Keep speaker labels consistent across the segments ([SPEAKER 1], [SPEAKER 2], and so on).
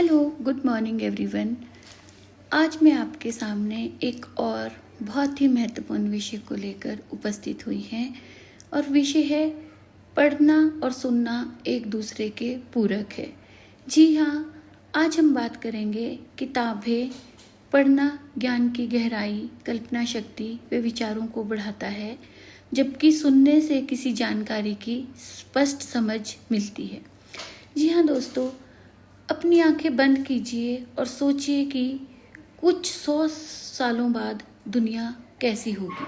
[SPEAKER 1] Hello, good morning everyone. आज मैं आपके सामने एक और बहुत ही महत्वपूर्ण विषय को लेकर उपस्थित हुई हैं और विषय है पढ़ना और सुनना एक दूसरे के पूरक है। जी हाँ, आज हम बात करेंगे किताबें पढ़ना ज्ञान की गहराई, कल्पना शक्ति व विचारों को बढ़ाता है, जबकि सुनने से किसी जानकारी की स्पष्ट समझ मिलती है। जी हाँ दोस्तों, अपनी आंखें बंद कीजिए और सोचिए कि कुछ 100 सालों बाद दुनिया कैसी होगी।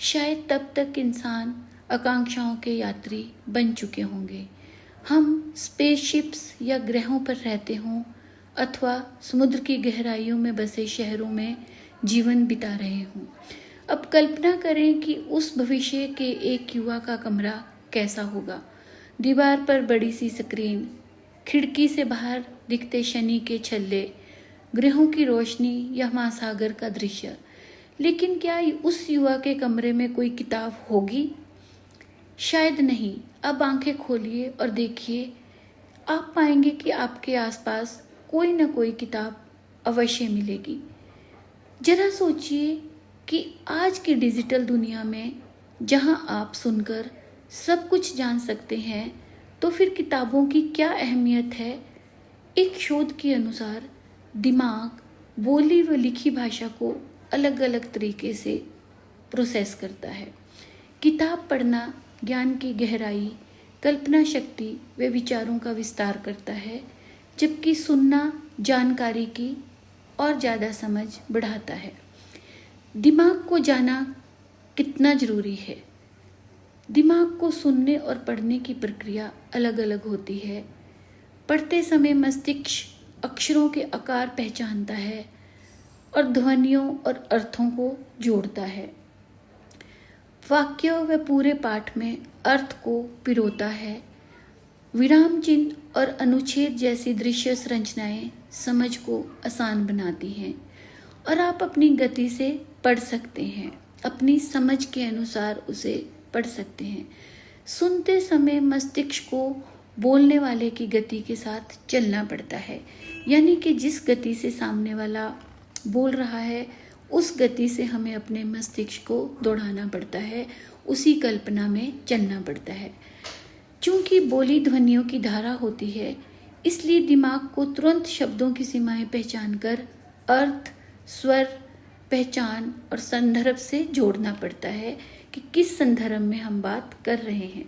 [SPEAKER 1] शायद तब तक इंसान आकांक्षाओं के यात्री बन चुके होंगे। हम स्पेसशिप्स या ग्रहों पर रहते हों अथवा समुद्र की गहराइयों में बसे शहरों में जीवन बिता रहे हों। अब कल्पना करें कि उस भविष्य के एक युवा का कमरा कैसा होगा। दीवार पर बड़ी सी स्क्रीन, खिड़की से बाहर दिखते शनि के छल्ले, ग्रहों की रोशनी या महासागर का दृश्य। लेकिन क्या उस युवा के कमरे में कोई किताब होगी? शायद नहीं। अब आंखें खोलिए और देखिए, आप पाएंगे कि आपके आसपास कोई ना कोई किताब अवश्य मिलेगी। जरा सोचिए कि आज की डिजिटल दुनिया में जहां आप सुनकर सब कुछ जान सकते हैं, तो फिर किताबों की क्या अहमियत है। एक शोध के अनुसार दिमाग बोली व लिखी भाषा को अलग अलग तरीके से प्रोसेस करता है। किताब पढ़ना ज्ञान की गहराई, कल्पना शक्ति व विचारों का विस्तार करता है, जबकि सुनना जानकारी की और ज़्यादा समझ बढ़ाता है। दिमाग को जाना कितना ज़रूरी है। दिमाग को सुनने और पढ़ने की प्रक्रिया अलग अलग होती है। पढ़ते समय मस्तिष्क अक्षरों के आकार पहचानता है और ध्वनियों और अर्थों को जोड़ता है। वाक्य व पूरे पाठ में अर्थ को पिरोता है। विराम चिन्ह और अनुच्छेद जैसी दृश्य संरचनाएं समझ को आसान बनाती हैं और आप अपनी गति से पढ़ सकते हैं, अपनी समझ के अनुसार उसे पढ़ सकते हैं। सुनते समय मस्तिष्क को बोलने वाले की गति के साथ चलना पड़ता है, यानी कि जिस गति से सामने वाला बोल रहा है उस गति से हमें अपने मस्तिष्क को दौड़ाना पड़ता है, उसी कल्पना में चलना पड़ता है। चूंकि बोली ध्वनियों की धारा होती है, इसलिए दिमाग को तुरंत शब्दों की सीमाएं पहचान कर अर्थ, स्वर, पहचान और संदर्भ से जोड़ना पड़ता है कि किस संदर्भ में हम बात कर रहे हैं,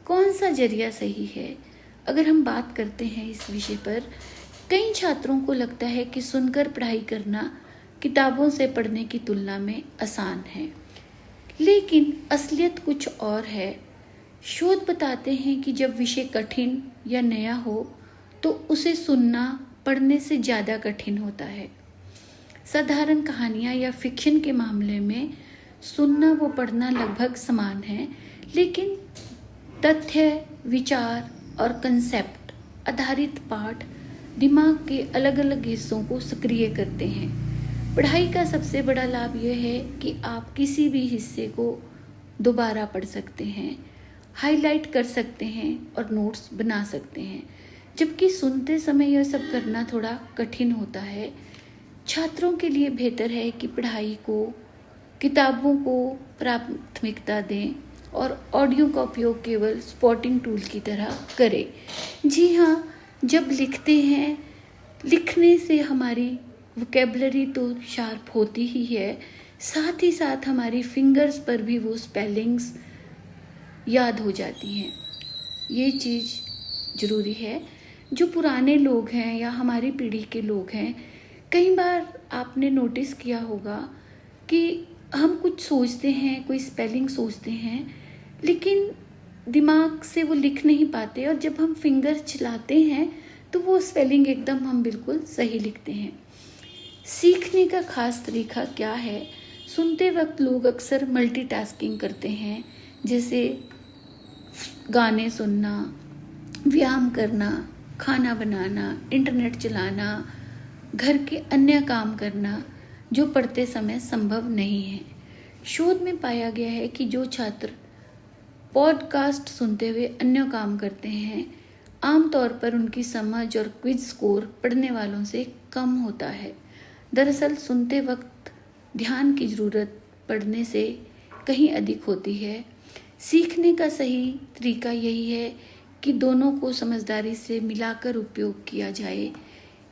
[SPEAKER 1] कौन सा जरिया सही है। अगर हम बात करते हैं इस विषय पर, कई छात्रों को लगता है कि सुनकर पढ़ाई करना किताबों से पढ़ने की तुलना में आसान है, लेकिन असलियत कुछ और है। शोध बताते हैं कि जब विषय कठिन या नया हो तो उसे सुनना पढ़ने से ज़्यादा कठिन होता है। साधारण कहानियाँ या फिक्शन के मामले में सुनना व पढ़ना लगभग समान है, लेकिन तथ्य, विचार और कंसेप्ट आधारित पाठ दिमाग के अलग अलग हिस्सों को सक्रिय करते हैं। पढ़ाई का सबसे बड़ा लाभ यह है कि आप किसी भी हिस्से को दोबारा पढ़ सकते हैं, हाईलाइट कर सकते हैं और नोट्स बना सकते हैं, जबकि सुनते समय यह सब करना थोड़ा कठिन होता है। छात्रों के लिए बेहतर है कि पढ़ाई को, किताबों को प्राथमिकता दें और ऑडियो का उपयोग केवल स्पॉटिंग टूल की तरह करें। जी हाँ, जब लिखते हैं, लिखने से हमारी वोकैबुलरी तो शार्प होती ही है, साथ ही साथ हमारी फिंगर्स पर भी वो स्पेलिंग्स याद हो जाती हैं। ये चीज़ ज़रूरी है। जो पुराने लोग हैं या हमारी पीढ़ी के लोग हैं, कई बार आपने नोटिस किया होगा कि हम कुछ सोचते हैं, कोई स्पेलिंग सोचते हैं, लेकिन दिमाग से वो लिख नहीं पाते, और जब हम फिंगर चलाते हैं तो वो स्पेलिंग एकदम हम बिल्कुल सही लिखते हैं। सीखने का खास तरीका क्या है? सुनते वक्त लोग अक्सर मल्टीटास्किंग करते हैं, जैसे गाने सुनना, व्यायाम करना, खाना बनाना, इंटरनेट चलाना, घर के अन्य काम करना, जो पढ़ते समय संभव नहीं है। शोध में पाया गया है कि जो छात्र पॉडकास्ट सुनते हुए अन्य काम करते हैं, आमतौर पर उनकी समझ और क्विज स्कोर पढ़ने वालों से कम होता है। दरअसल सुनते वक्त ध्यान की ज़रूरत पढ़ने से कहीं अधिक होती है। सीखने का सही तरीका यही है कि दोनों को समझदारी से मिलाकर उपयोग किया जाए।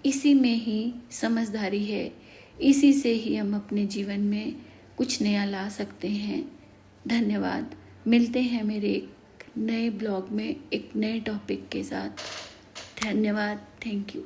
[SPEAKER 1] इसी में ही समझदारी है। इसी से ही हम अपने जीवन में कुछ नया ला सकते हैं। धन्यवाद। मिलते हैं मेरे एक नए ब्लॉग में एक नए टॉपिक के साथ। धन्यवाद। Thank you.